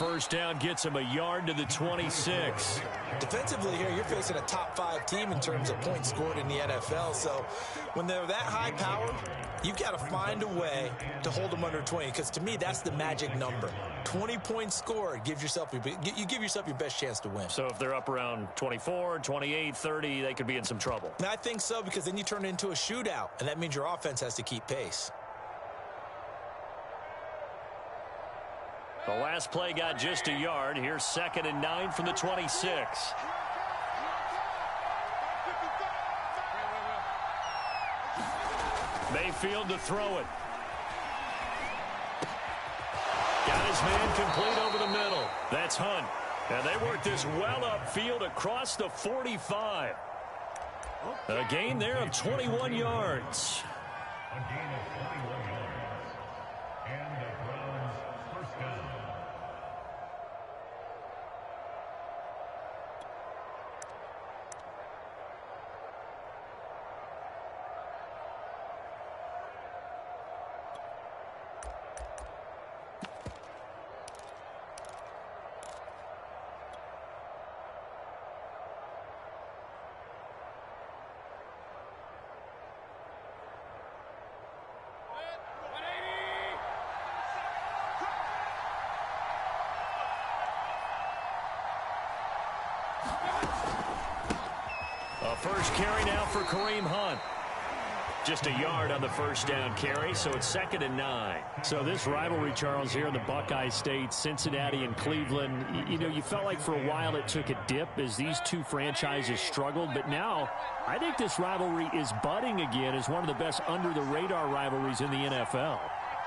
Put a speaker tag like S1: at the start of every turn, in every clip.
S1: first down gets him a yard to the 26.
S2: Defensively here, you're facing a top-5 team in terms of points scored in the NFL. So when they're that high-powered, you've got to find a way to hold them under 20. Because to me, that's the magic number. 20 points scored, you give yourself your best chance to win.
S1: So if they're up around 24, 28, 30, they could be in some trouble.
S2: And I think so, because then you turn it into a shootout, and that means your offense has to keep pace.
S1: The last play got just a yard. Here's 2nd and 9 from the 26. Mayfield to throw it. Got his man complete over the middle. That's Hunt. And they work this well upfield across the 45. A gain there of 21 yards.
S3: A gain of 21 yards. And the Browns first down.
S1: A first carry now for Kareem Hunt. Just a yard on the first down carry, so it's 2nd and 9.
S4: So this rivalry, Charles, here in the Buckeye State, Cincinnati and Cleveland, you know, you felt like for a while it took a dip as these two franchises struggled. But now I think this rivalry is budding again as one of the best under-the-radar rivalries in the NFL.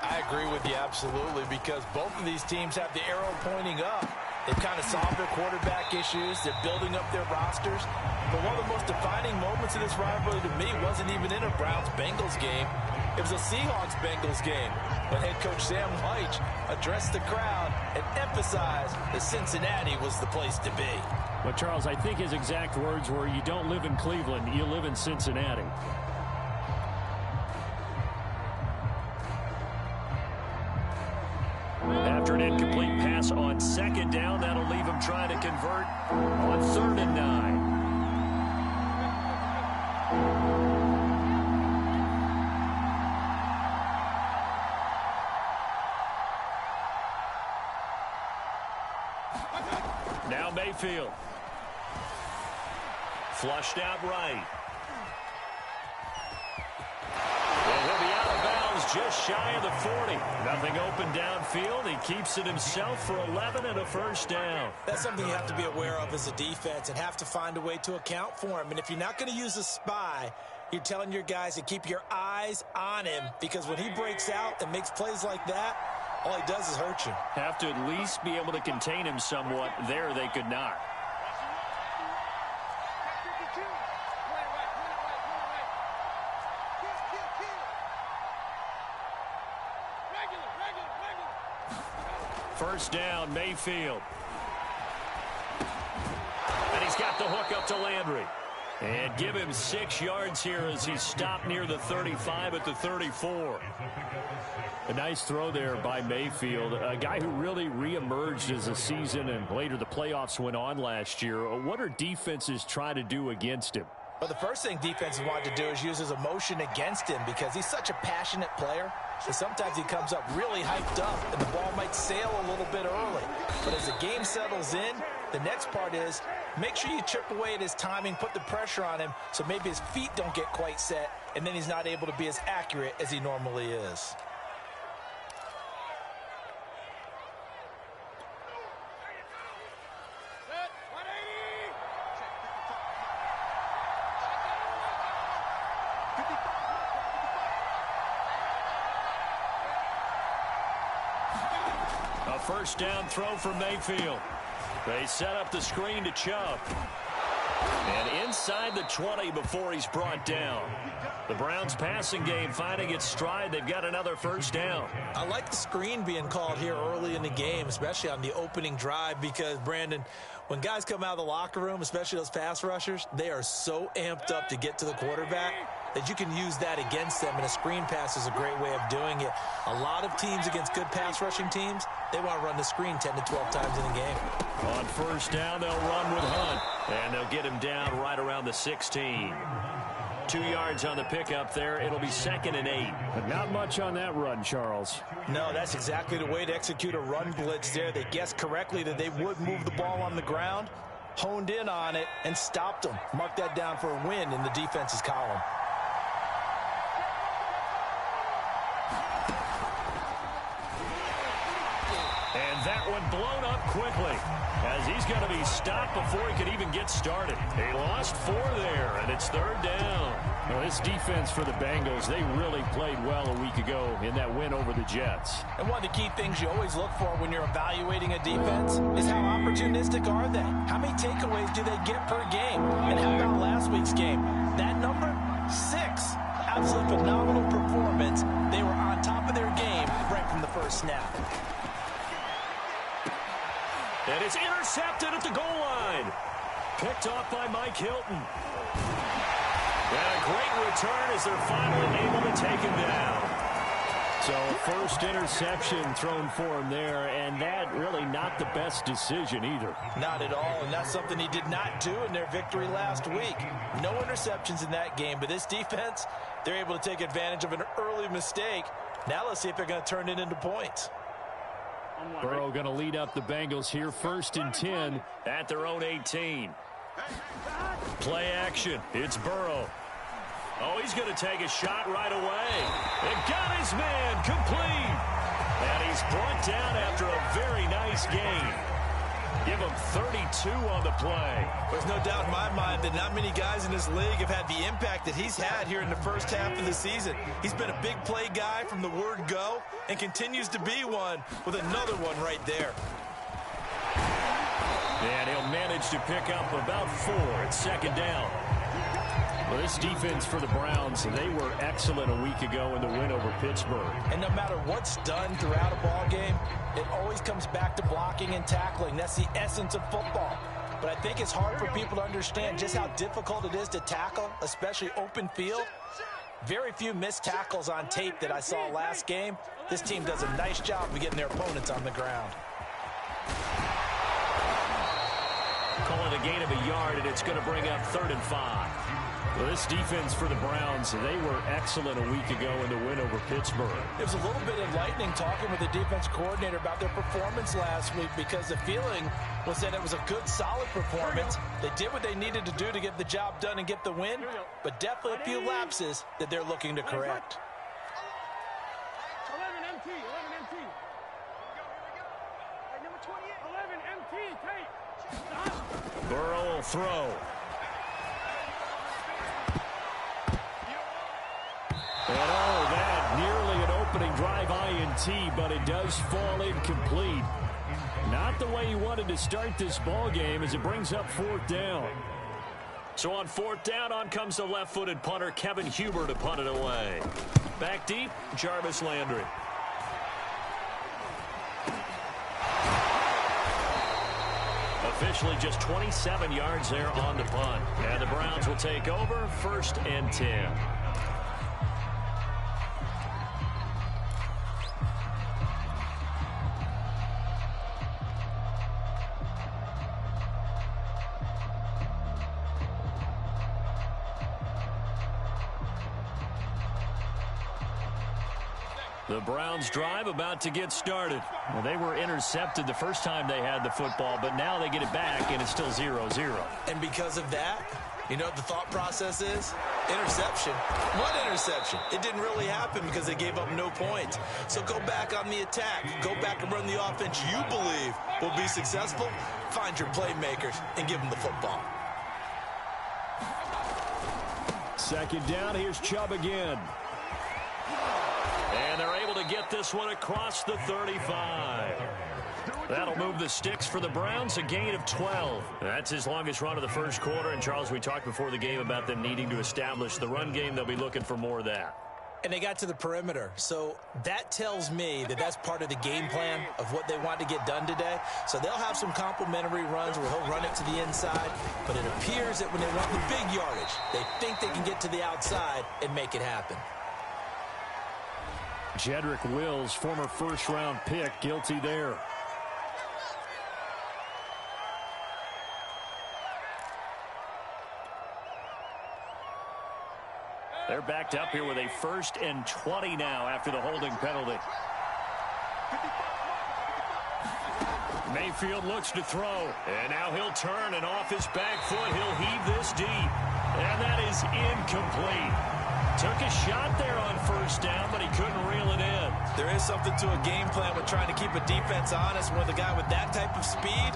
S2: I agree with you absolutely, because both of these teams have the arrow pointing up. They've kind of solved their quarterback issues. They're building up their rosters. But one of the most defining moments of this rivalry to me wasn't even in a Browns-Bengals game. It was a Seahawks-Bengals game. But head coach Sam Leitch addressed the crowd and emphasized that Cincinnati was the place to be.
S4: But, Charles, I think his exact words were, you don't live in Cleveland, you live in Cincinnati.
S1: After an incomplete pass on 2nd down, that'll leave him trying to convert on 3rd and 9. Now Mayfield. Flushed out right. Just shy of the 40. Nothing open downfield. He keeps it himself for 11 and a first down.
S2: That's something you have to be aware of as a defense and have to find a way to account for him. And if you're not going to use a spy, you're telling your guys to keep your eyes on him, because when he breaks out and makes plays like that, all he does is hurt you.
S1: Have to at least be able to contain him somewhat. There they could not. First down, Mayfield. And he's got the hook up to Landry. And give him 6 yards here as he's stopped near the 35 at the 34.
S4: A nice throw there by Mayfield, a guy who really reemerged as the season and later the playoffs went on last year. What are defenses trying to do against him?
S2: Well, the first thing defenses want to do is use his emotion against him, because he's such a passionate player. And sometimes he comes up really hyped up, and the ball might sail a little bit early. But as the game settles in, the next part is make sure you chip away at his timing, put the pressure on him, so maybe his feet don't get quite set, and then he's not able to be as accurate as he normally is.
S1: First down throw for Mayfield. They set up the screen to Chubb. And inside the 20 before he's brought down. The Browns passing game finding its stride. They've got another first down.
S2: I like the screen being called here early in the game, especially on the opening drive, because, Brandon, when guys come out of the locker room, especially those pass rushers, they are so amped up to get to the quarterback that you can use that against them, and a screen pass is a great way of doing it. A lot of teams against good pass rushing teams, they want to run the screen 10 to 12 times in a game.
S1: On first down, they'll run with Hunt, and they'll get him down right around the 16. 2 yards on the pickup there. It'll be 2nd and 8.
S4: But not much on that run, Charles.
S2: No, that's exactly the way to execute a run blitz there. They guessed correctly that they would move the ball on the ground, honed in on it, and stopped them. Mark that down for a win in the defense's column.
S1: And that one blown up quickly, as he's going to be stopped before he could even get started. He lost 4 there, and it's 3rd down.
S4: Well, this defense for the Bengals, they really played well a week ago in that win over the Jets.
S2: And one of the key things you always look for when you're evaluating a defense is how opportunistic are they? How many takeaways do they get per game? And how about last week's game? That number, 6. Absolutely phenomenal performance. They were on top of their game right from the first snap.
S1: And it's intercepted at the goal line. Picked off by Mike Hilton. And a great return as they're finally able to take him down.
S4: So first interception thrown for him there, and that really not the best decision either.
S2: Not at all, and that's something he did not do in their victory last week. No interceptions in that game, but this defense, they're able to take advantage of an early mistake. Now let's see if they're going to turn it into points.
S4: Burrow going to lead up the Bengals here, 1st and 10.
S1: At their own 18. Play action. It's Burrow. Oh, he's going to take a shot right away. It got his man complete. And he's brought down after a very nice gain. Give him 32 on the play.
S2: There's no doubt in my mind that not many guys in this league have had the impact that he's had here in the first half of the season. He's been a big play guy from the word go and continues to be one with another one right there.
S1: And he'll manage to pick up about 4 at 2nd down.
S4: Well, this defense for the Browns, they were excellent a week ago in the win over Pittsburgh.
S2: And no matter what's done throughout a ball game, it always comes back to blocking and tackling. That's the essence of football. But I think it's hard for people to understand just how difficult it is to tackle, especially open field. Very few missed tackles on tape that I saw last game. This team does a nice job of getting their opponents on the ground.
S1: Calling a gain of a yard, and it's going to bring up 3rd and 5.
S4: Well, this defense for the Browns, they were excellent a week ago in the win over Pittsburgh.
S2: It was a little bit enlightening talking with the defense coordinator about their performance last week, because the feeling was that it was a good, solid performance. They did what they needed to do to get the job done and get the win, but definitely a few lapses that they're looking to correct.
S5: 11 MT, 11 MT. Number 28. 11 MT, take.
S1: Burrow will throw.
S4: And oh, that nearly an opening drive INT, but it does fall incomplete. Not the way he wanted to start this ball game as it brings up 4th down.
S1: So on 4th down, on comes the left-footed punter, Kevin Huber, to punt it away. Back deep, Jarvis Landry. Officially just 27 yards there on the punt. And the Browns will take over, 1st and 10. The Browns drive about to get started.
S4: Well, they were intercepted the first time they had the football, but now they get it back, and it's still 0-0.
S2: And because of that, you know what the thought process is? Interception. What interception? It didn't really happen because they gave up no points. So go back on the attack. Go back and run the offense you believe will be successful. Find your playmakers and give them the football.
S4: 2nd down, here's Chubb again.
S1: And they're able to get this one across the 35. That'll move the sticks for the Browns, a gain of 12. That's his longest run of the first quarter. And, Charles, we talked before the game about them needing to establish the run game. They'll be looking for more of that.
S2: And they got to the perimeter. So that tells me that that's part of the game plan of what they want to get done today. So they'll have some complementary runs where he'll run it to the inside. But it appears that when they want the big yardage, they think they can get to the outside and make it happen.
S4: Jedrick Wills, former first-round pick, guilty there. They're backed up here with a 1st and 20 now after the holding penalty. Mayfield looks to throw, and now he'll turn, and off his back foot, he'll heave this deep. And that is incomplete. Took a shot there on 1st down, but he couldn't reel it in.
S2: There is something to a game plan with trying to keep a defense honest. With a guy with that type of speed,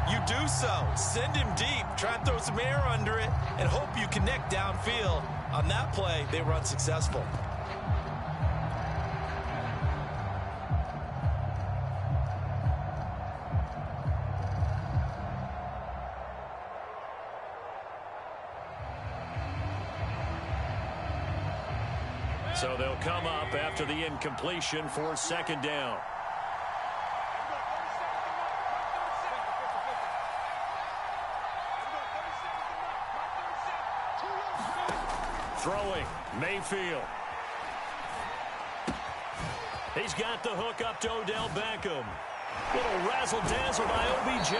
S2: you do so. Send him deep, try and throw some air under it, and hope you connect downfield. On that play, they were unsuccessful.
S1: So they'll come up after the incompletion for 2nd down. Throwing, Mayfield. He's got the hook up to Odell Beckham. Little razzle-dazzle by OBJ.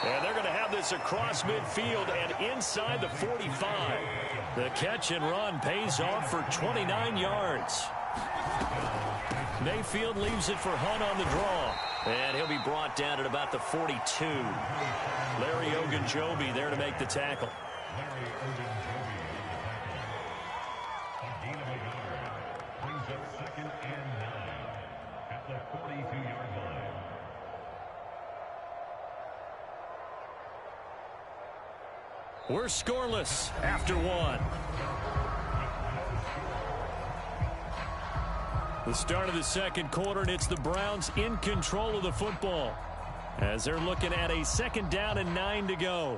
S1: And they're going to have this across midfield and inside the 45. The catch and run pays off for 29 yards. Mayfield leaves it for Hunt on the draw. And he'll be brought down at about the 42. Larry Ogunjobi there to make the tackle. We're scoreless after 1. The start of the 2nd quarter, and it's the Browns in control of the football as they're looking at a 2nd down and 9 to go.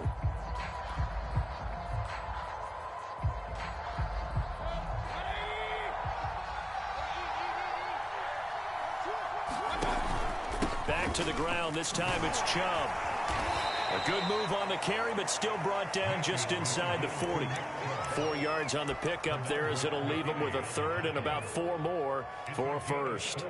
S1: Back to the ground. This time it's Chubb. A good move on the carry, but still brought down just inside the 40. 4 yards on the pickup there as it'll leave him with a 3rd and about 4 more for a 1st.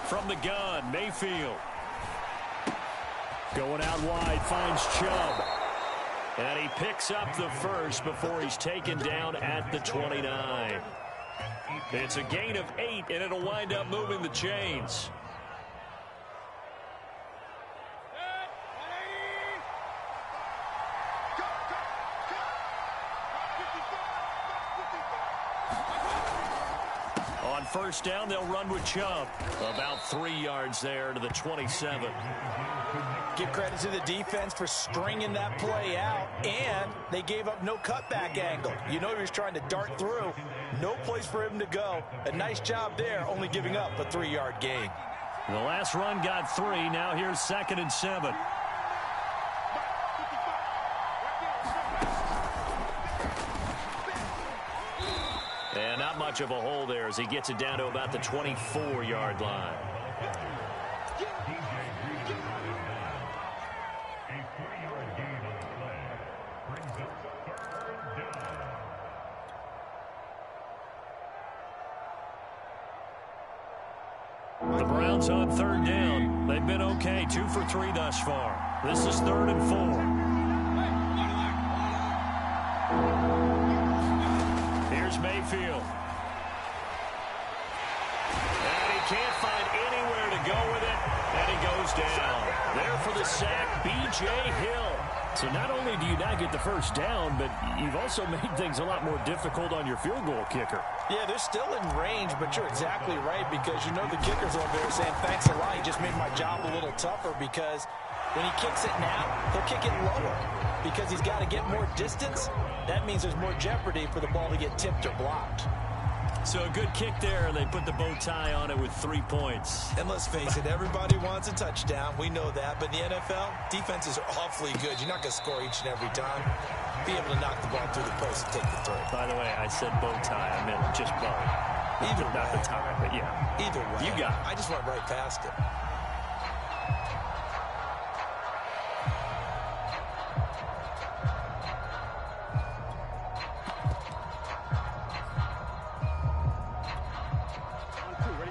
S1: From the gun, Mayfield. Going out wide, finds Chubb. And he picks up the 1st before he's taken down at the 29. It's a gain of 8, and it'll wind up moving the chains. On 1st down, they'll run with Chubb. About 3 yards there to the 27.
S2: Give credit to the defense for stringing that play out, and they gave up no cutback angle. You know he was trying to dart through. No place for him to go. A nice job there, only giving up a 3-yard gain.
S1: The last run got 3. Now here's 2nd and 7. And not much of a hole there as he gets it down to about the 24-yard line. The Browns on 3rd down. They've been okay, 2 for 3 thus far. This is 3rd and 4. Here's Mayfield. And he can't find anywhere to go with it, and he goes down. There for the sack, B.J. Hill.
S4: So not only do you not get the first down, but you've also made things a lot more difficult on your field goal kicker.
S2: Yeah, they're still in range, but you're exactly right because you know the kicker's over there saying, thanks a lot, you just made my job a little tougher because when he kicks it now, he'll kick it lower because he's got to get more distance. That means there's more jeopardy for the ball to get tipped or blocked.
S1: So a good kick there, and they put the bow tie on it with 3 points.
S2: And let's face it, everybody wants a touchdown. We know that. But in the NFL, defenses are awfully good. You're not going to score each and every time. Be able to knock the ball through the post and take the throw.
S1: By the way, I said bow tie. I meant just bow.
S2: Either
S1: Not
S2: way.
S1: the tie, but yeah.
S2: Either way.
S1: You got it.
S2: I just went right past it.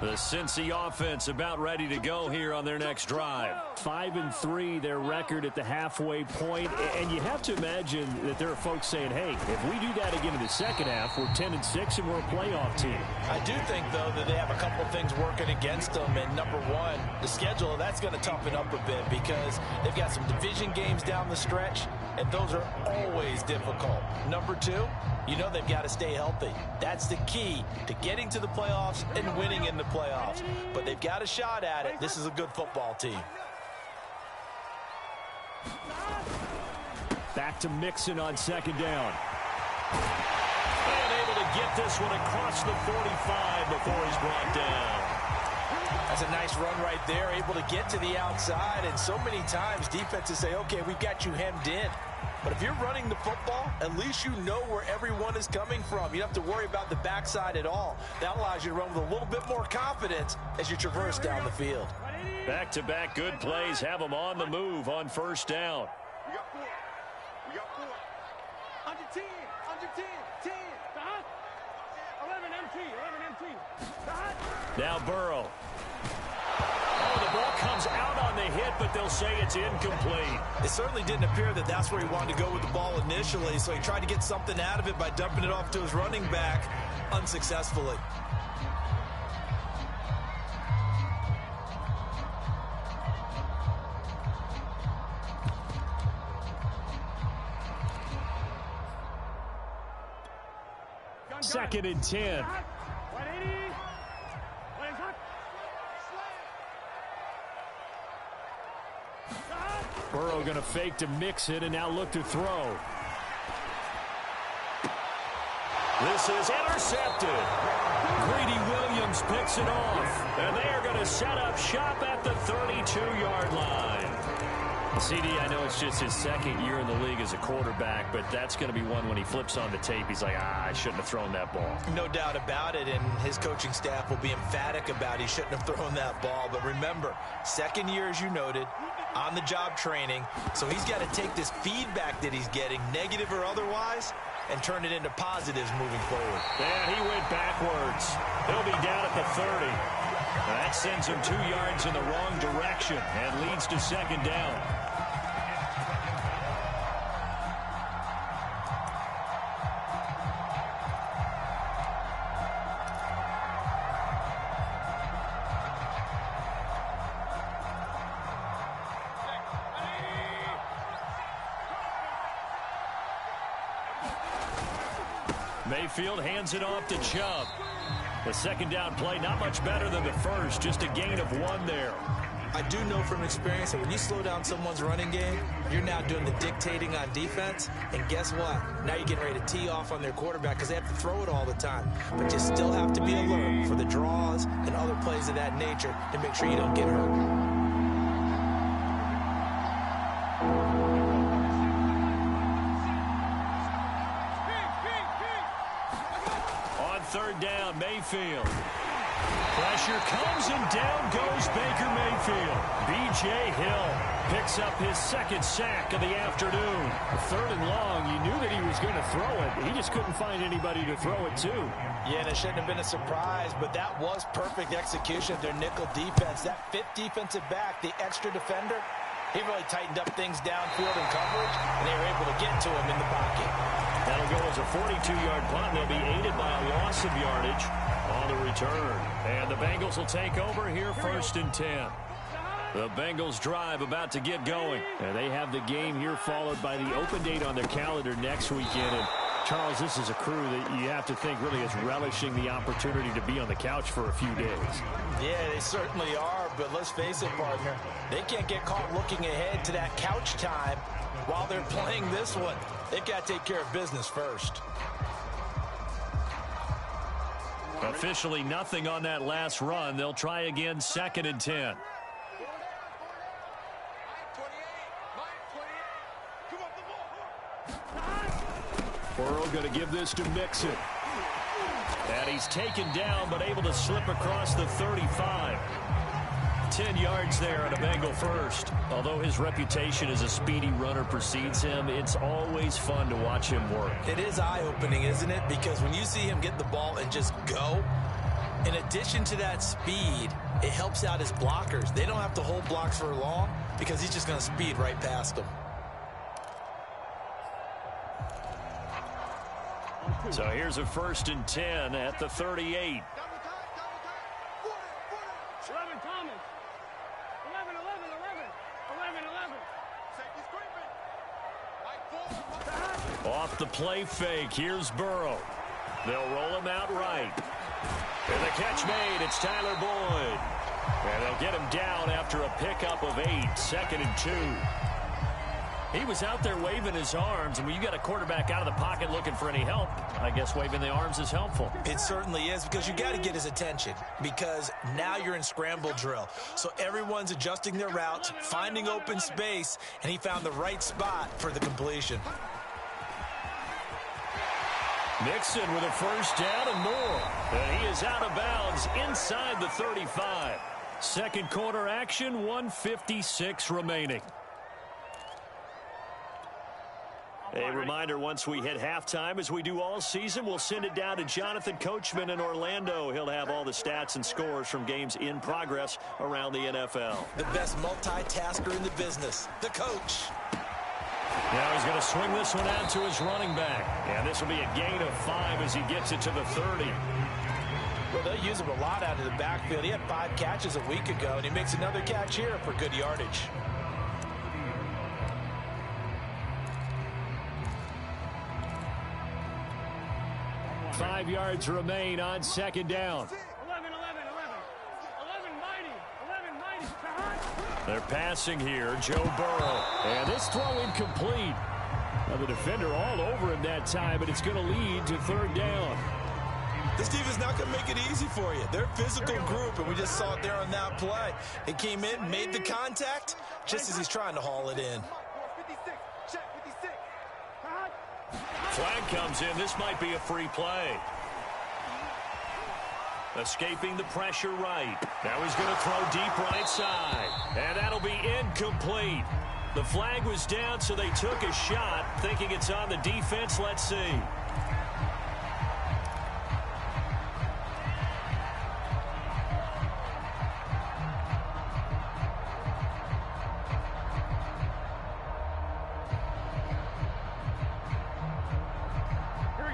S1: The Cincy offense about ready to go here on their next drive.
S4: 5-3, their record at the halfway point. And you have to imagine that there are folks saying, hey, if we do that again in the second half, we're 10-6 and we're a playoff team.
S2: I do think, though, that they have a couple of things working against them. And number one, the schedule, that's going to toughen up a bit because they've got some division games down the stretch, and those are always difficult. Number two, you know they've got to stay healthy. That's the key to getting to the playoffs and winning in the playoffs. But they've got a shot at it. This is a good football team.
S4: Back to Mixon on second down.
S1: And able to get this one across the 45 before he's brought down.
S2: That's a nice run right there, able to get to the outside. And so many times defenses say, okay, we've got you hemmed in. But if you're running the football, at least you know where everyone is coming from. You don't have to worry about the backside at all. That allows you to run with a little bit more confidence as you traverse down the field.
S1: Back-to-back good plays have them on the move on first down.
S5: We got 4. We got 4. Under 10. Under 10. 10. 11 MT. 11 MT.
S1: Now Burrow. Oh, the ball comes out on the hit, but they'll say it's incomplete.
S2: It certainly didn't appear that that's where he wanted to go with the ball initially, so he tried to get something out of it by dumping it off to his running back unsuccessfully.
S4: Second and 10.
S5: 180.
S4: Burrow going to fake to Mixon and now look to throw.
S1: This is intercepted. Greedy Williams picks it off. And they are going to set up shop at the 32-yard line. CD, I know it's just his second year in the league as a quarterback, but that's going to be one when he flips on the tape, he's like, I shouldn't have thrown that ball.
S2: No doubt about it, and his coaching staff will be emphatic about he shouldn't have thrown that ball. But remember, second year, as you noted, on-the-job training, so he's got to take this feedback that he's getting, negative or otherwise, and turn it into positives moving forward.
S1: And he went backwards. He'll be down at the 30. That sends him 2 yards in the wrong direction and leads to second down. Mayfield hands it off to Chubb. The second down play, not much better than the first, just a gain of 1 there.
S2: I do know from experience that when you slow down someone's running game, you're now doing the dictating on defense. And guess what? Now you're getting ready to tee off on their quarterback because they have to throw it all the time. But you still have to be alert for the draws and other plays of that nature to make sure you don't get hurt.
S1: Third down, Mayfield. Pressure comes and down goes Baker Mayfield. B.J. Hill picks up his second sack of the afternoon.
S4: Third and long, you knew that he was going to throw it. He just couldn't find anybody to throw it to.
S2: Yeah, and it shouldn't have been a surprise, but that was perfect execution of their nickel defense. That fifth defensive back, the extra defender, he really tightened up things downfield in coverage, and they were able to get to him in the pocket.
S1: That'll go as a 42-yard punt. They'll be aided by a loss of yardage on the return. And the Bengals will take over here, first and 10. The Bengals drive about to get going.
S4: And they have the game here followed by the open date on their calendar next weekend. And Charles, this is a crew that you have to think really is relishing the opportunity to be on the couch for a few days.
S2: Yeah, they certainly are, but let's face it, partner. They can't get caught looking ahead to that couch time while they're playing this one. They've got to take care of business first.
S1: Officially nothing on that last run. They'll try again, 2nd and 10.
S4: Burrow going to give this to Mixon.
S1: And he's taken down, but able to slip across the 35. 10 yards there and a Bengal first. Although his reputation as a speedy runner precedes him, it's always fun to watch him work.
S2: It is eye-opening, isn't it? Because when you see him get the ball and just go, in addition to that speed, it helps out his blockers. They don't have to hold blocks for long because he's just going to speed right past them.
S1: So here's a 1st and 10 at the 38.
S5: 11 Thomas. 11. 11.
S1: Off the play fake. Here's Burrow. They'll roll him out right. And the catch made. It's Tyler Boyd. And they'll get him down after a pickup of 8. 2nd and 2. He was out there waving his arms, and when you got a quarterback out of the pocket looking for any help, I guess waving the arms is helpful.
S2: It certainly is, because you got to get his attention, because now you're in scramble drill. So everyone's adjusting their routes, finding open space, and he found the right spot for the completion.
S1: Mixon with a 1st down and more. And he is out of bounds inside the 35. Second quarter action, 1:56 remaining. A reminder, once we hit halftime, as we do all season, we'll send it down to Jonathan Coachman in Orlando. He'll have all the stats and scores from games in progress around the NFL.
S2: The best multitasker in the business, the coach.
S1: Now he's going to swing this one out to his running back. And this will be a gain of 5 as he gets it to the 30.
S2: Well, they'll use him a lot out of the backfield. He had 5 catches a week ago, and he makes another catch here for good yardage.
S4: Five yards remain on 2nd down.
S5: 11. Mighty.
S1: They're passing here, Joe Burrow.
S4: And this throw incomplete. Now the defender all over him that time, but it's going to lead to 3rd down.
S2: This defense is not going to make it easy for you. They're a physical group, and we just saw it there on that play. He came in, made the contact, just as he's trying to haul it in.
S5: 56. Check 56.
S1: Flag comes in. This might be a free play. Escaping the pressure right. Now he's going to throw deep right side. And that'll be incomplete. The flag was down, so they took a shot, thinking it's on the defense. Let's see.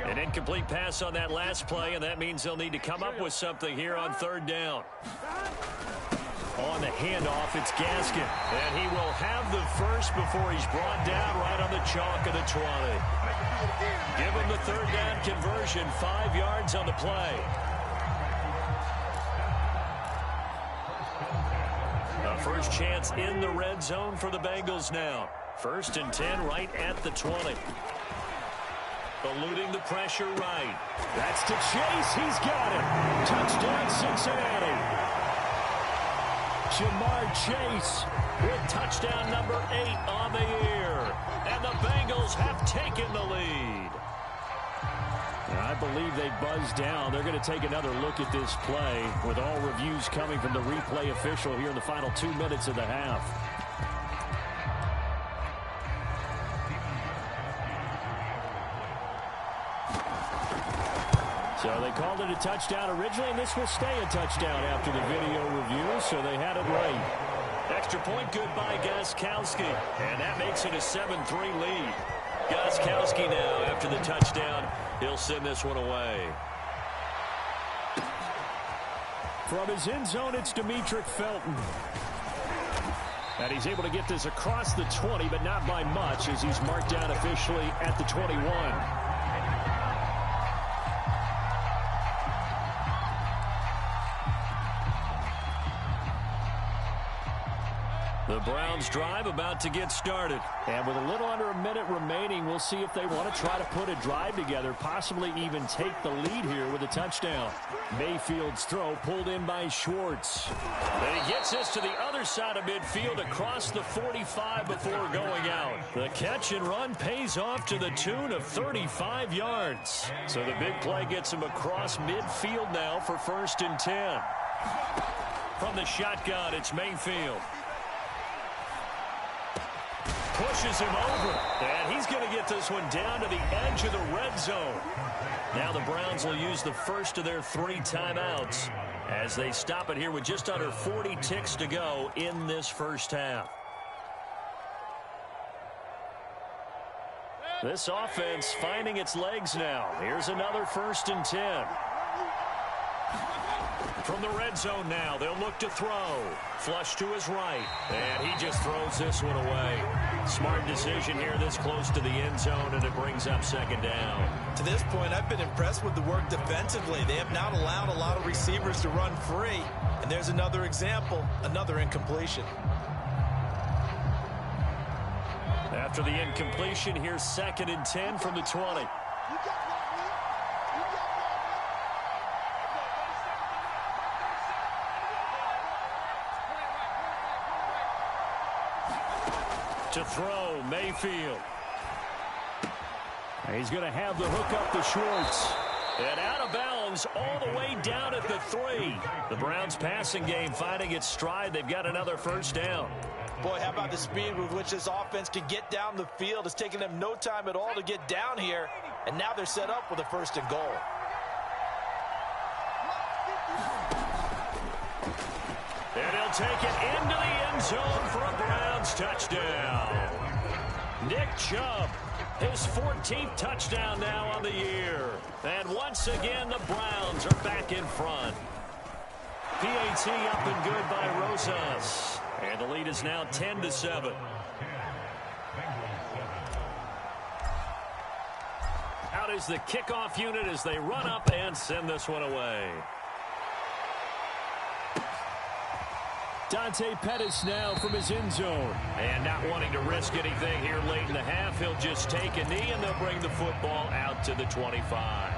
S1: An incomplete pass on that last play, and that means they'll need to come up with something here on 3rd down. On the handoff, it's Gaskin. And he will have the first before he's brought down right on the chalk of the 20. Give him the 3rd down conversion, 5 yards on the play. A first chance in the red zone for the Bengals now. 1st and 10 right at the 20. Eluding the pressure right.
S4: That's to Chase. He's got it. Touchdown, Cincinnati. Jamar Chase with touchdown number 8 on the year. And the Bengals have taken the lead. I believe they buzzed down. They're going to take another look at this play with all reviews coming from the replay official here in the final 2 minutes of the half. So they called it a touchdown originally, and this will stay a touchdown after the video review, so they had it right.
S1: Extra point good by Gostkowski, and that makes it a 7-3 lead. Gostkowski now, after the touchdown, he'll send this one away.
S4: From his end zone, it's Demetric Felton. And he's able to get this across the 20, but not by much, as he's marked down officially at the 21. The Browns drive about to get started. And with a little under a minute remaining, we'll see if they want to try to put a drive together, possibly even take the lead here with a touchdown. Mayfield's throw pulled in by Schwartz.
S1: And he gets this to the other side of midfield across the 45 before going out. The catch and run pays off to the tune of 35 yards. So the big play gets him across midfield now for 1st and 10. From the shotgun, it's Mayfield. Pushes him over, and he's going to get this one down to the edge of the red zone. Now the Browns will use the first of their 3 timeouts as they stop it here with just under 40 ticks to go in this first half. This offense finding its legs now. Here's another 1st and 10. From the red zone now, they'll look to throw. Flush to his right, and he just throws this one away. Smart decision here this close to the end zone, and it brings up 2nd down.
S2: To this point, I've been impressed with the work defensively. They have not allowed a lot of receivers to run free. And there's another example, another incompletion.
S1: After the incompletion, here's 2nd and 10 from the 20. To throw, Mayfield.
S4: He's going to have the hook up to Schwartz.
S1: And out of bounds all the way down at the 3. The Browns passing game finding its stride. They've got another 1st down.
S2: Boy, how about the speed with which this offense can get down the field? It's taken them no time at all to get down here. And now they're set up with a 1st and goal.
S1: And he'll take it into the end zone for a Browns touchdown. Nick Chubb, his 14th touchdown now on the year. And once again, the Browns are back in front. PAT up and good by Rosas. And the lead is now 10-7. Out is the kickoff unit as they run up and send this one away.
S4: Dante Pettis now from his end zone.
S1: And not wanting to risk anything here late in the half, he'll just take a knee and they'll bring the football out to the 25.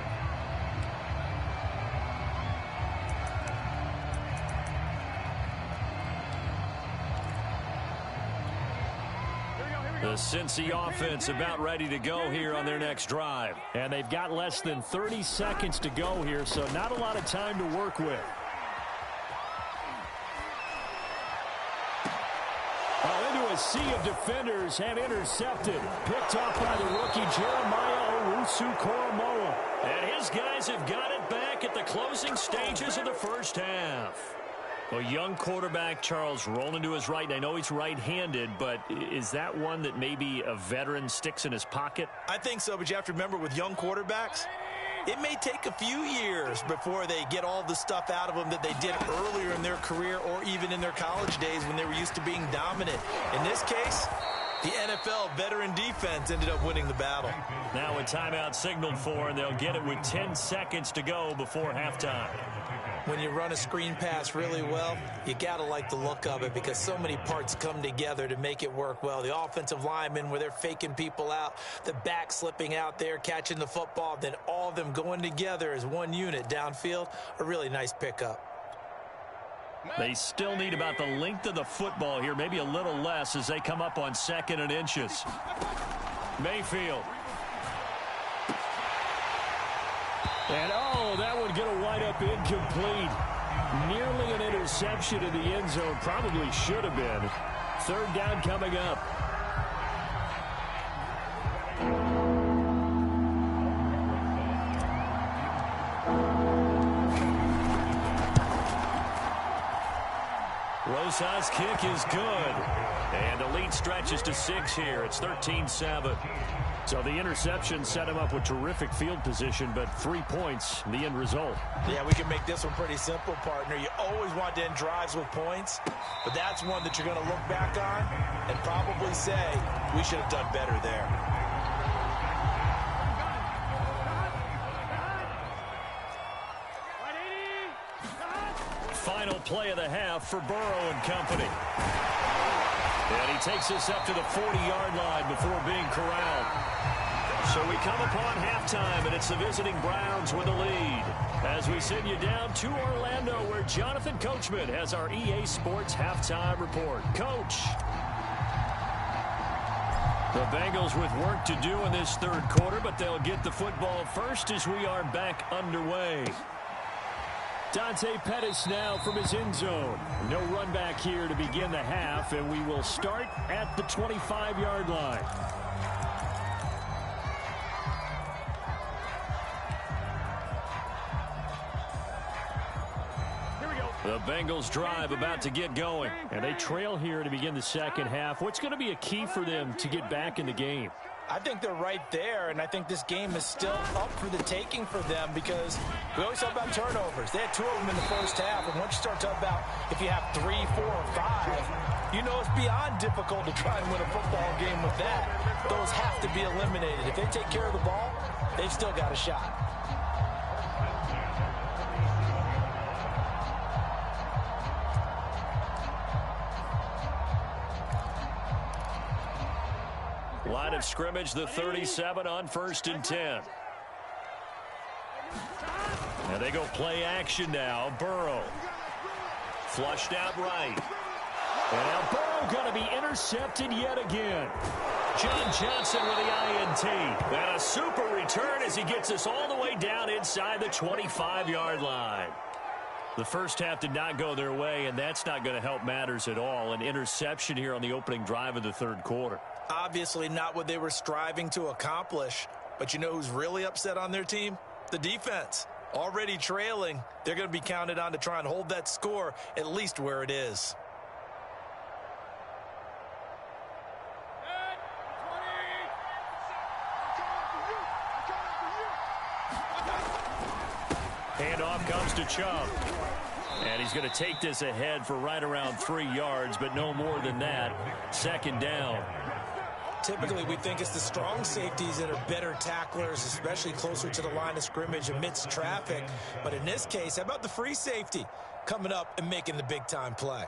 S1: The Cincy offense about ready to go here on their next drive.
S4: And they've got less than 30 seconds to go here, so not a lot of time to work with. A sea of defenders and intercepted. Picked off by the rookie Jeremiah Owusu-Koramoah.
S1: And his guys have got it back at the closing stages of the first half. A young quarterback, Charles, rolling to his right. I know he's right-handed, but is that one that maybe a veteran sticks in his pocket?
S2: I think so, but you have to remember with young quarterbacks, it may take a few years before they get all the stuff out of them that they did earlier in their career or even in their college days when they were used to being dominant. In this case, the NFL veteran defense ended up winning the battle.
S1: Now a timeout signaled for, and they'll get it with 10 seconds to go before halftime.
S2: When you run a screen pass really well, you got to like the look of it because so many parts come together to make it work well. The offensive linemen where they're faking people out, the back slipping out there, catching the football, then all of them going together as one unit downfield, a really nice pickup.
S1: They still need about the length of the football here, maybe a little less as they come up on 2nd and inches. Mayfield.
S4: And, oh, that one going to wind up incomplete. Nearly an interception in the end zone. Probably should have been. 3rd down coming up.
S1: Rosas' kick is good. And the lead stretches to 6 here. It's 13-7.
S4: So the interception set him up with terrific field position, but 3 points, the end result.
S2: Yeah, we can make this one pretty simple, partner. You always want to end drives with points, but that's one that you're going to look back on and probably say, we should have done better there.
S1: Final play of the half for Burrow and company. And he takes us up to the 40-yard line before being corralled. So we come upon halftime, and it's the visiting Browns with the lead. As we send you down to Orlando, where Jonathan Coachman has our EA Sports halftime report. Coach. The Bengals with work to do in this third quarter, but they'll get the football first as we are back underway. Dante Pettis now from his end zone. No run back here to begin the half, and we will start at the 25-yard line. The Bengals drive about to get going. And they trail here to begin the second half. What's going to be a key for them to get back in the game?
S2: I think they're right there, and I think this game is still up for the taking for them because we always talk about turnovers. They had 2 of them in the first half, and once you start talking about if you have 3, 4, or 5, you know it's beyond difficult to try and win a football game with that. Those have to be eliminated. If they take care of the ball, they've still got a shot.
S1: Line of scrimmage, the 37 on 1st and 10. And they go play action now. Burrow. Flushed out right. And now Burrow going to be intercepted yet again. John Johnson with the INT. And a super return as he gets us all the way down inside the 25-yard line. The first half did not go their way, and that's not going to help matters at all. An interception here on the opening drive of the third quarter.
S2: Obviously not what they were striving to accomplish. But you know who's really upset on their team? The defense. Already trailing. They're going to be counted on to try and hold that score at least where it is.
S1: Handoff comes to Chubb. And he's going to take this ahead for right around 3 yards, but no more than that. Second down.
S2: Typically, we think it's the strong safeties that are better tacklers, especially closer to the line of scrimmage amidst traffic. But in this case, how about the free safety coming up and making the big-time play?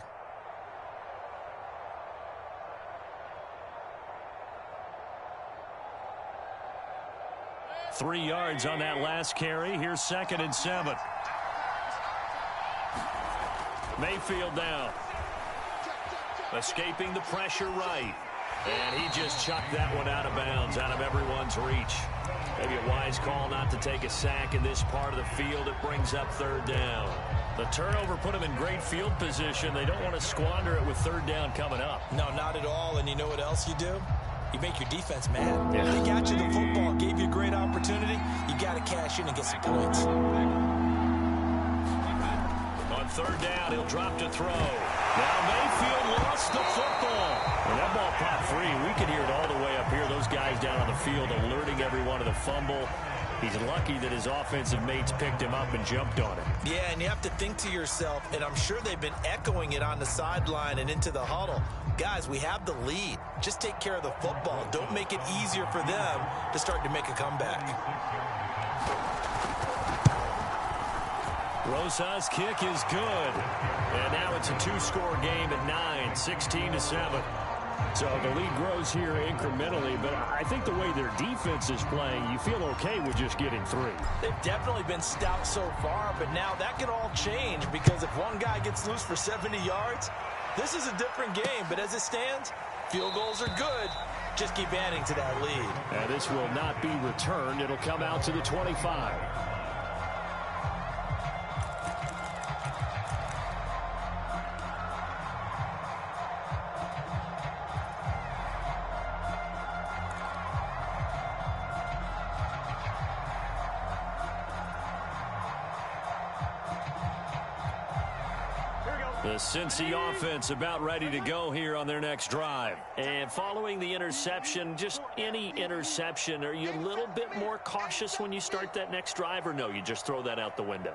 S1: Three yards on that last carry. Here's 2nd and 7. Mayfield down. Escaping the pressure right. And he just chucked that one out of bounds, out of everyone's reach. Maybe a wise call not to take a sack in this part of the field. It brings up 3rd down. The turnover put them in great field position. They don't want to squander it with 3rd down coming up.
S2: No, not at all. And you know what else you do? You make your defense mad.
S1: Yeah.
S2: They got you the football, gave you a great opportunity. You got to cash in and get some points.
S1: On 3rd down, he'll drop to throw. Now Mayfield lost the football. And that ball popped free. We can hear it all the way up here. Those guys down on the field alerting everyone to the fumble. He's lucky that his offensive mates picked him up and jumped on it.
S2: Yeah, and you have to think to yourself, and I'm sure they've been echoing it on the sideline and into the huddle. Guys, we have the lead. Just take care of the football. Don't make it easier for them to start to make a comeback.
S1: Rosas' kick is good. And now it's a 2-score game at 9, 16-7. So the lead grows here incrementally, but I think the way their defense is playing, you feel okay with just getting 3.
S2: They've definitely been stout so far, but now that can all change because if one guy gets loose for 70 yards, this is a different game. But as it stands, field goals are good. Just keep adding to that lead.
S4: And this will not be returned. It'll come out to the 25.
S1: The Cincy offense about ready to go here on their next drive.
S4: And following the interception, just any interception, are you a little bit more cautious when you start that next drive, or no, you just throw that out the window?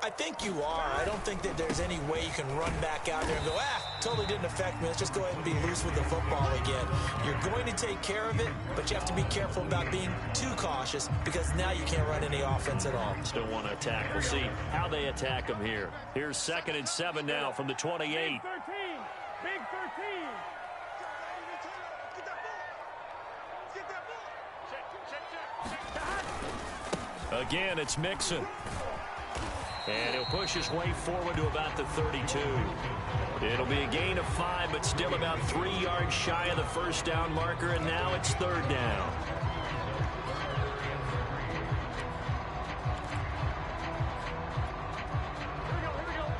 S2: I think you are. I don't think that there's any way you can run back out there and go, totally didn't affect me. Let's just go ahead and be loose with the football again. You're going to take care of it, but you have to be careful about being too cautious because now you can't run any offense at all.
S4: Still want to attack. We'll see how they attack them here.
S1: Here's 2nd and 7 now from the 28.
S5: Big 13. Big 13.
S1: Again, it's Mixon. And he'll push his way forward to about the 32. It'll be a gain of 5, but still about 3 yards shy of the first down marker, and now it's 3rd down.
S5: Here we go.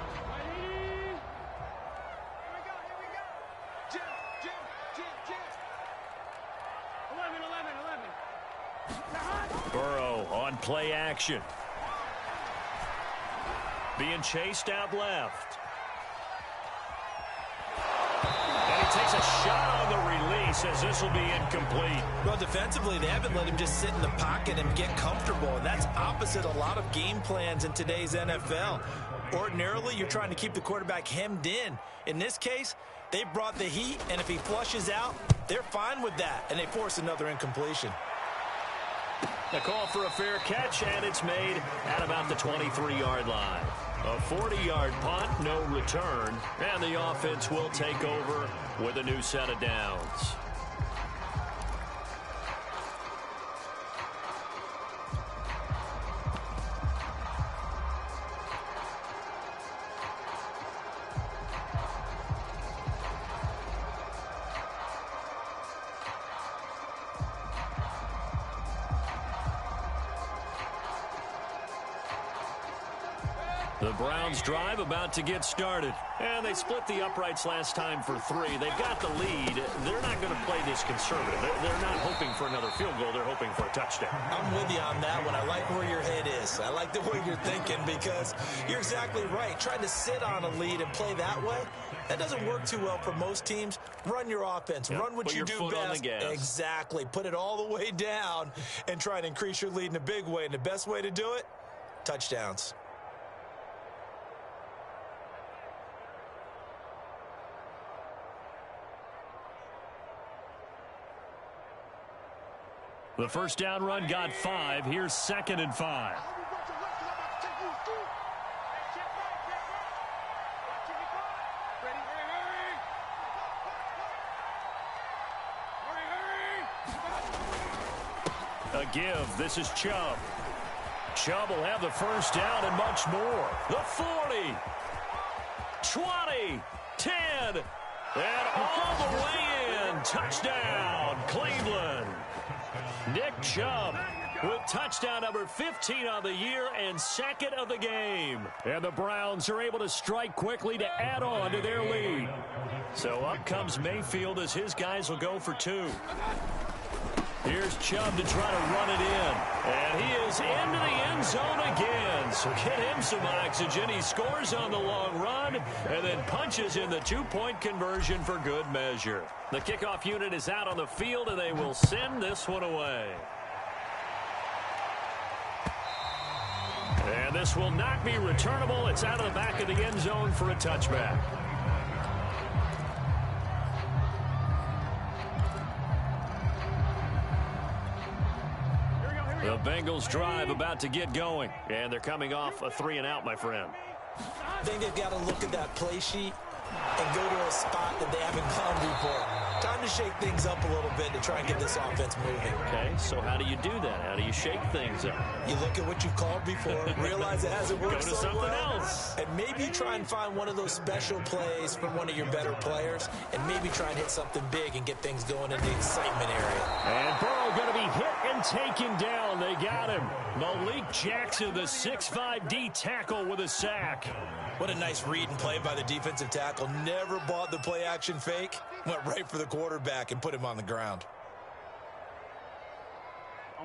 S5: 11.
S1: Burrow on play action. Being chased out left. And he takes a shot on the release as this will be incomplete.
S2: Well, defensively, they haven't let him just sit in the pocket and get comfortable, and that's opposite a lot of game plans in today's NFL. Ordinarily, you're trying to keep the quarterback hemmed in. In this case, they brought the heat, and if he flushes out, they're fine with that, and they force another incompletion.
S1: The call for a fair catch, and it's made at about the 23-yard line. A 40-yard punt, no return, and the offense will take over with a new set of downs. The Browns drive about to get started. And they split the uprights last time for 3. They've got the lead. They're not going to play this conservative. They're not hoping for another field goal. They're hoping for a touchdown.
S2: I'm with you on that one. I like where your head is. I like the way you're thinking because you're exactly right. Trying to sit on a lead and play that way, that doesn't work too well for most teams. Run your offense. Run what you do best.
S1: On the gas.
S2: Exactly. Put it all the way down and try and increase your lead in a big way. And the best way to do it, touchdowns.
S1: The first down run got 5. Here's 2nd and 5. A give. This is Chubb. Chubb will have the first down and much more. The 40. 20. 10. And all the way in. Touchdown, Cleveland. Nick Chubb with touchdown number 15 on the year and 2nd of the game. And the Browns are able to strike quickly to add on to their lead. So up comes Mayfield as his guys will go for 2. Here's Chubb to try to run it in. And he is into the end zone again. So get him some oxygen. He scores on the long run and then punches in the 2-point conversion for good measure. The kickoff unit is out on the field, and they will send this one away. And this will not be returnable. It's out of the back of the end zone for a touchback. The Bengals drive about to get going, and they're coming off a 3-and-out, my friend.
S2: I think they've got to look at that play sheet and go to a spot that they haven't gone before. Time to shake things up a little bit to try and get this offense moving.
S1: Okay, so how do you do that? How do you shake things up?
S2: You look at what you've called before, realize it hasn't worked
S1: Go to
S2: so
S1: something
S2: well,
S1: else.
S2: and maybe try and find one of those special plays from one of your better players, and maybe try and hit something big and get things going in the excitement area.
S1: And Burrow going to be hit and taken down. They got him. Malik Jackson, the 6'5" D tackle with a sack.
S2: What a nice read and play by the defensive tackle. Never bought the play-action fake. Went right for the quarterback and put him on the ground.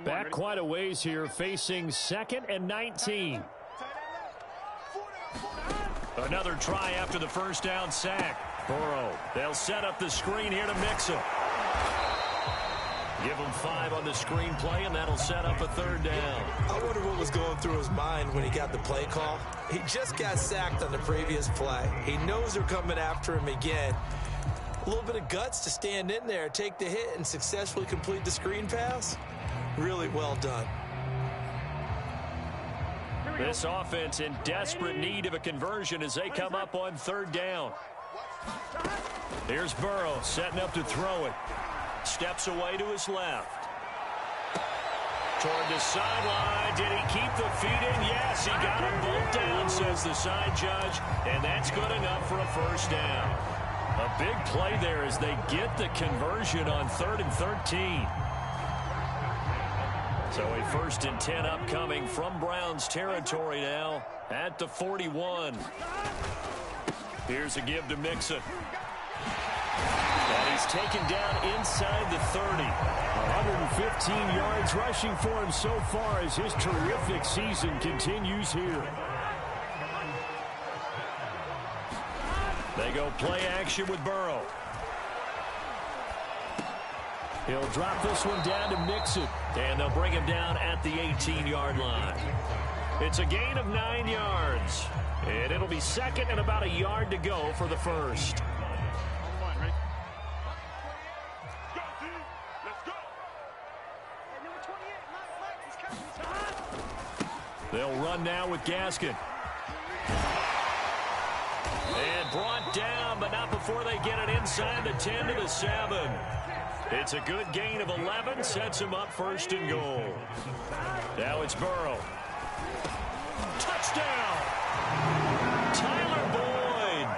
S1: Back quite a ways here, facing 2nd and 19. Another try after the first down sack. Burrow, they'll set up the screen here to Mixon. Give him 5 on the screen play, and that'll set up a third down.
S2: I wonder what was going through his mind when he got the play call. He just got sacked on the previous play. He knows they're coming after him again. A little bit of guts to stand in there, take the hit, and successfully complete the screen pass. Really well done.
S1: This offense in desperate need of a conversion as they come up on third down. Here's Burrow setting up to throw it. Steps away to his left. Toward the sideline. Did he keep the feet in? Yes, he got them both down, says the side judge. And that's good enough for a first down. A big play there as they get the conversion on 3rd and 13. So a 1st and 10 upcoming from Browns territory now at the 41. Here's a give to Mixon. And he's taken down inside the 30.
S4: 115 yards rushing for him so far as his terrific season continues here.
S1: They go play action with Burrow.
S4: He'll drop this one down to Mixon.
S1: And they'll bring him down at the 18-yard line. It's a gain of 9 yards. And it'll be 2nd and about a yard to go for the first. They'll run now with Gaskin. And brought down, but not before they get it inside the 10 to the 7. It's a good gain of 11, sets him up 1st and goal. Now it's Burrow. Touchdown! Tyler Boyd,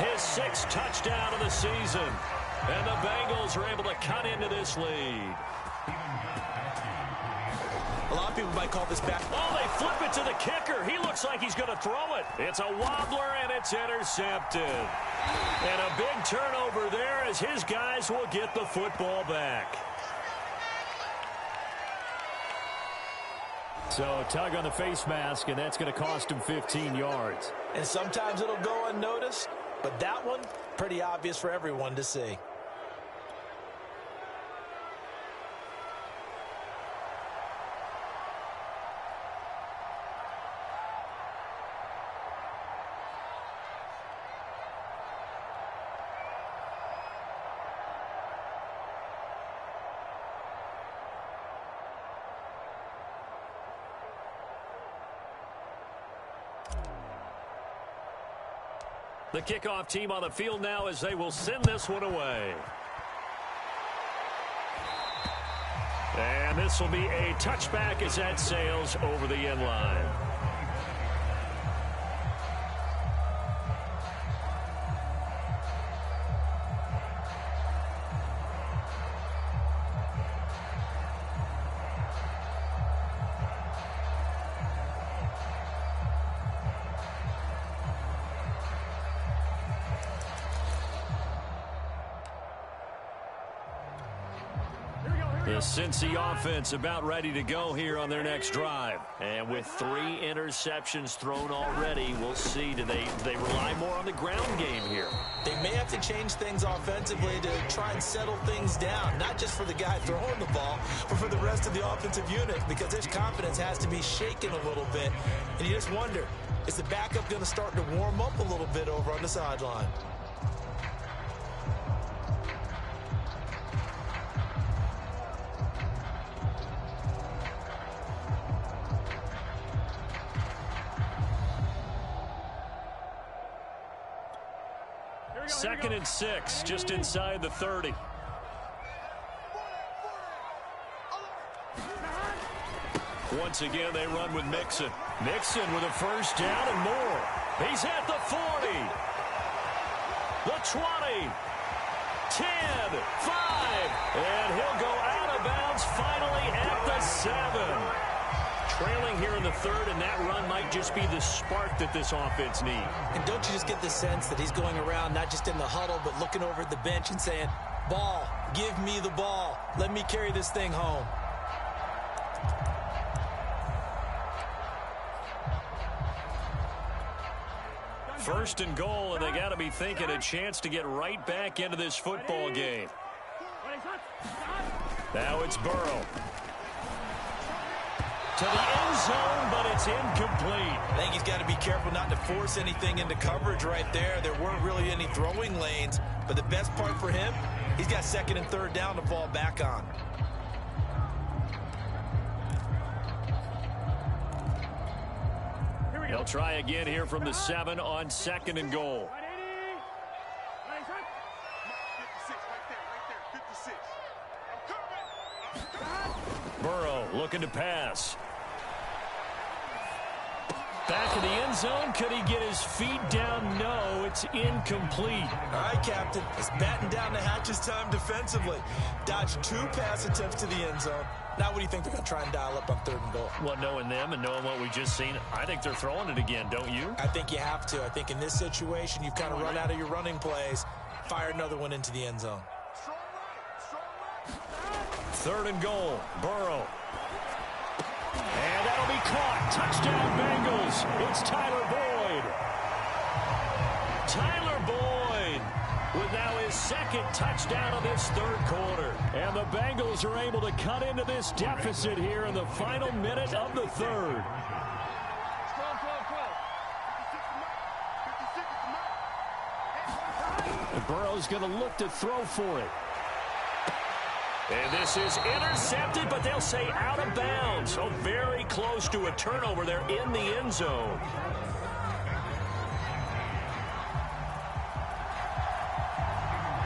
S1: his 6th touchdown of the season. And the Bengals are able to cut into this lead.
S2: A lot of people might call this back.
S1: Oh, they flip it to the kicker. He looks like he's going to throw it. It's a wobbler, and it's intercepted. And a big turnover there as his guys will get the football back.
S4: So a tug on the face mask, and that's going to cost him 15 yards.
S2: And sometimes it'll go unnoticed, but that one, pretty obvious for everyone to see.
S1: The kickoff team on the field now as they will send this one away. And this will be a touchback as that sails over the end line. The Cincy offense about ready to go here on their next drive. And with 3 interceptions thrown already, we'll see. Do they rely more on the ground game here?
S2: They may have to change things offensively to try and settle things down, not just for the guy throwing the ball, but for the rest of the offensive unit, because his confidence has to be shaken a little bit. And you just wonder, is the backup going to start to warm up a little bit over on the sideline?
S1: Second and 6, just inside the 30. Once again, they run with Mixon. Mixon with a first down and more. He's at the 40. The 20. 10, 5. And he'll go out of bounds finally at the 7. Trailing here in the 3rd, and that run might just be the spark that this offense needs.
S2: And don't you just get the sense that he's going around not just in the huddle, but looking over at the bench and saying, ball, give me the ball. Let me carry this thing home.
S1: First and goal, and they got to be thinking a chance to get right back into this football game. Now it's Burrow. To the end zone, but it's incomplete.
S2: I think he's got to be careful not to force anything into coverage right there. There weren't really any throwing lanes, but the best part for him, he's got second and third down to fall back on.
S1: He'll try again here from the 7 on second and goal. Burrow looking to pass. Back in the end zone. Could he get his feet down? No, it's incomplete.
S2: All right, Captain. It's batting down the hatches time defensively. Dodged 2 pass attempts to the end zone. Now what do you think they're going to try and dial up on third and goal?
S1: Well, knowing them and knowing what we just seen, I think they're throwing it again, don't you?
S2: I think you have to. I think in this situation, you've kind of run out of your running plays. Fire another one into the end zone.
S1: Third and goal. Burrow. And that'll be caught. Touchdown, Bengals. It's Tyler Boyd. Tyler Boyd with now his second touchdown of this third quarter. And the Bengals are able to cut into this deficit here in the final minute of the third. And Burrow's going to look to throw for it. And this is intercepted, but they'll say out of bounds. So very close to a turnover there in the end zone.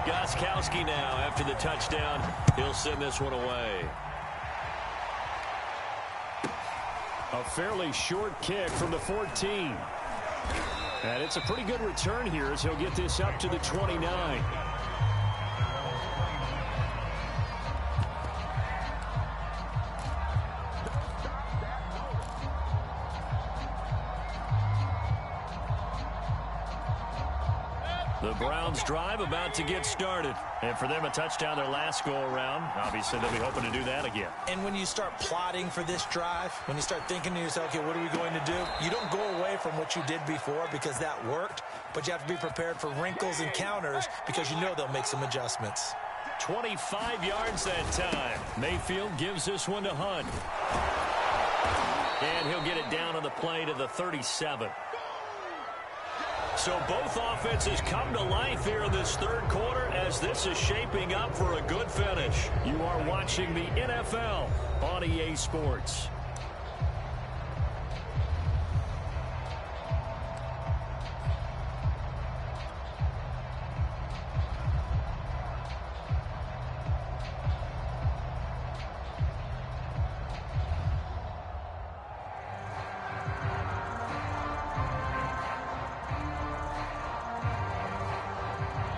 S1: Gostkowski now after the touchdown. He'll send this one away.
S4: A fairly short kick from the 14. And it's a pretty good return here as he'll get this up to the 29.
S1: The Browns drive about to get started. And for them, a touchdown their last go-around. Obviously, they'll be hoping to do that again.
S2: And when you start plotting for this drive, when you start thinking to yourself, okay, what are we going to do? You don't go away from what you did before because that worked, but you have to be prepared for wrinkles and counters because you know they'll make some adjustments.
S1: 25 yards that time. Mayfield gives this one to Hunt. And he'll get it down on the play to the 37. So both offenses come to life here in this third quarter as this is shaping up for a good finish.
S4: You are watching the NFL on EA Sports.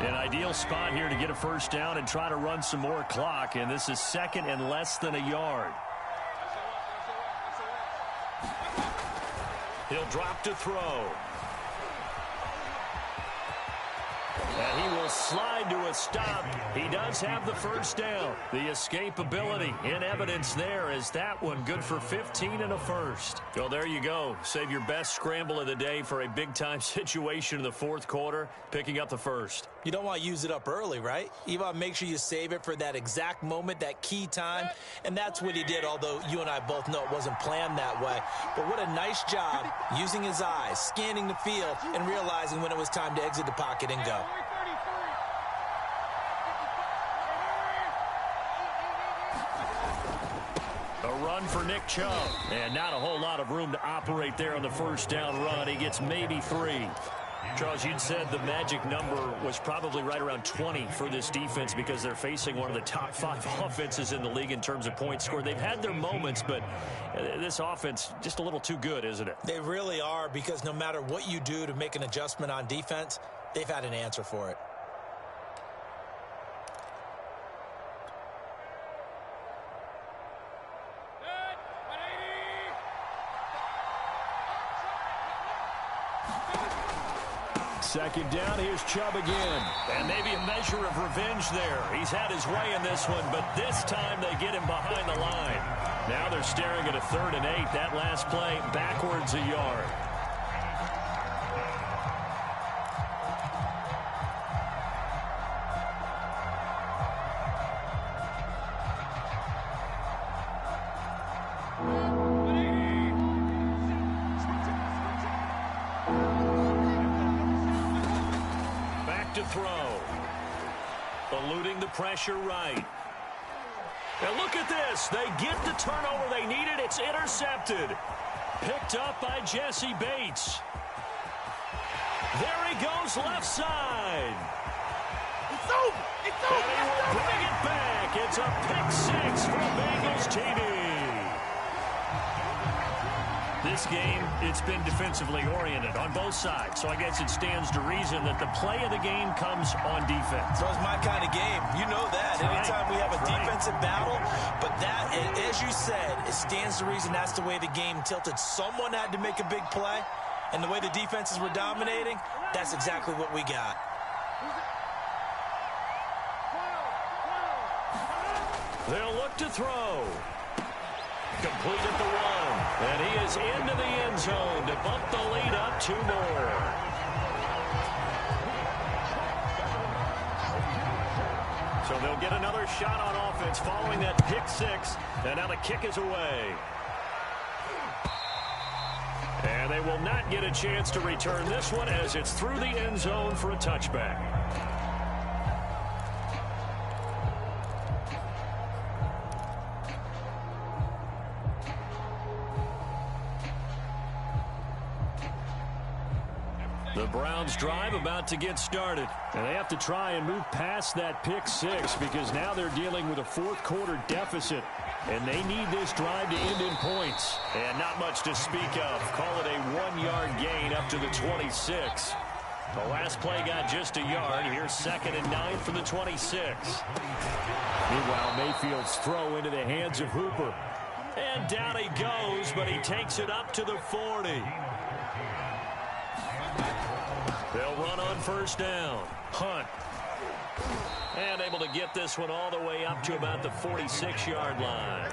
S1: An ideal spot here to get a first down and try to run some more clock, and this is second and less than a yard. He'll drop to throw. And he will slide to a stop. He does have the first down. The escapability in evidence there is that one good for 15 and a first. Well, there you go. Save your best scramble of the day for a big-time situation in the fourth quarter, picking up the first.
S2: You don't want to use it up early, right? You want to make sure you save it for that exact moment, that key time, and that's what he did, although you and I both know it wasn't planned that way. But what a nice job using his eyes, scanning the field, and realizing when it was time to exit the pocket and go.
S1: A run for Nick Chubb, and not a whole lot of room to operate there on the first down run. He gets maybe 3. Charles, you'd said the magic number was probably right around 20 for this defense because they're facing one of the top 5 offenses in the league in terms of points scored. They've had their moments, but this offense just a little too good, isn't it?
S2: They really are, because no matter what you do to make an adjustment on defense, they've had an answer for it.
S4: Second down, here's Chubb again.
S1: And maybe a measure of revenge there. He's had his way in this one, but this time they get him behind the line. Now they're staring at a 3rd and 8. That last play backwards a yard. look to throw. Eluding the pressure right. And look at this. They get the turnover they needed. It's intercepted. Picked up by Jesse Bates. There he goes left side.
S5: It's over. It's over.
S1: And he will bring it back. It's a pick six for Bengals TD. This game, it's been defensively oriented on both sides. So I guess it stands to reason that the play of the game comes on defense.
S2: So it's my kind of game. You know that. Anytime we have a defensive battle, but that, as you said, it stands to reason that's the way the game tilted. Someone had to make a big play, and the way the defenses were dominating, that's exactly what we got.
S1: They'll look to throw. Complete at the one. And he is into the end zone to bump the lead up 2 more. So they'll get another shot on offense following that pick six. And now the kick is away. And they will not get a chance to return this one as it's through the end zone for a touchback. The Browns drive about to get started. And they have to try and move past that pick six because now they're dealing with a fourth quarter deficit. And they need this drive to end in points. And not much to speak of. Call it a 1-yard gain up to the 26. The last play got just a yard. Here's 2nd and 9 for the 26.
S4: Meanwhile, Mayfield's throw into the hands of Hooper.
S1: And down he goes, but he takes it up to the 40. They'll run on first down. Hunt. And able to get this one all the way up to about the 46-yard line.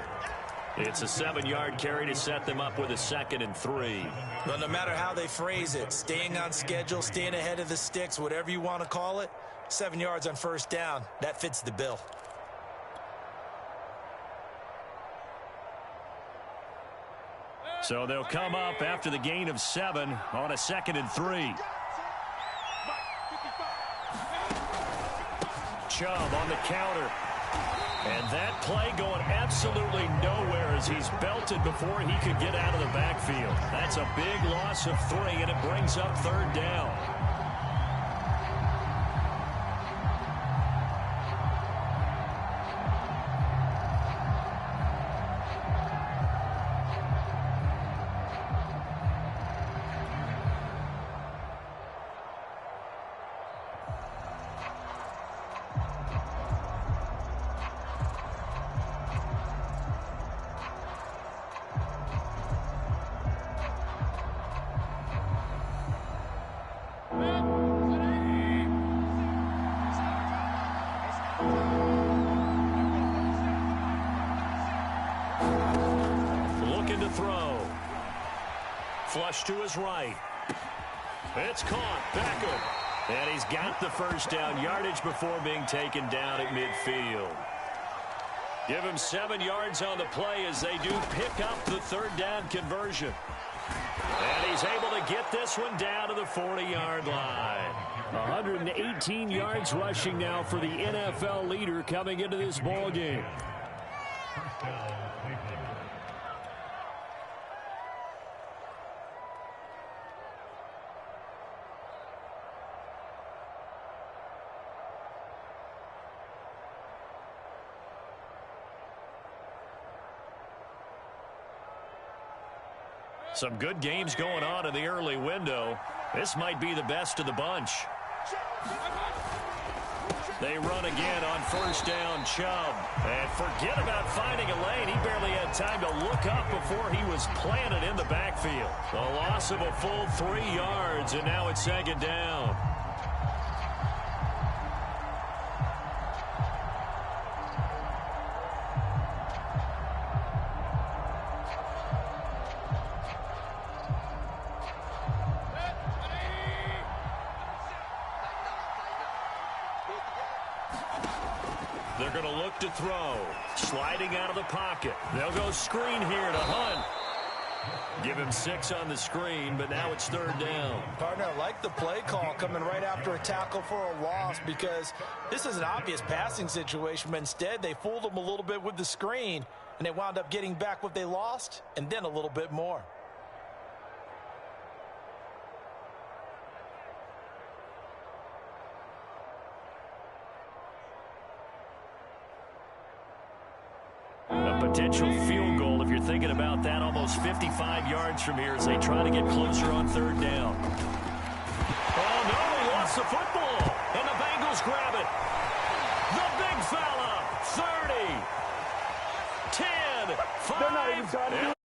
S1: It's a 7-yard carry to set them up with a 2nd and 3.
S2: But no matter how they phrase it, staying on schedule, staying ahead of the sticks, whatever you want to call it, 7 yards on first down, that fits the bill.
S1: So they'll come up after the gain of 7 on a 2nd and 3. Chubb on the counter. And that play going absolutely nowhere as he's belted before he could get out of the backfield. That's a big loss of 3, and it brings up 3rd down. Looking to throw. Flush to his right. It's caught. Beckham. And he's got the first down. Yardage before being taken down at midfield. Give him 7 yards on the play as they do pick up the 3rd down conversion. And he's able to get this one down to the 40-yard line.
S4: 118 yards rushing now for the NFL leader coming into this ball game.
S3: First down, Cleveland.
S1: Some good games going on in the early window. This might be the best of the bunch. They run again on first down, Chubb. And forget about finding a lane. He barely had time to look up before he was planted in the backfield. The loss of a full 3 yards, and now it's 2nd down. They're going to look to throw. Sliding out of the pocket. They'll go screen here to Hunt. Give him 6 on the screen, but now it's 3rd down.
S2: Partner, I like the play call coming right after a tackle for a loss because this is an obvious passing situation, but instead they fooled them a little bit with the screen, and they wound up getting back what they lost and then a little bit more.
S1: A potential field goal, if you're thinking about that, almost 55 yards from here as they try to get closer on 3rd down. Oh, no, he lost the football, and the Bengals grab it. The big fella, 30, 10, 5,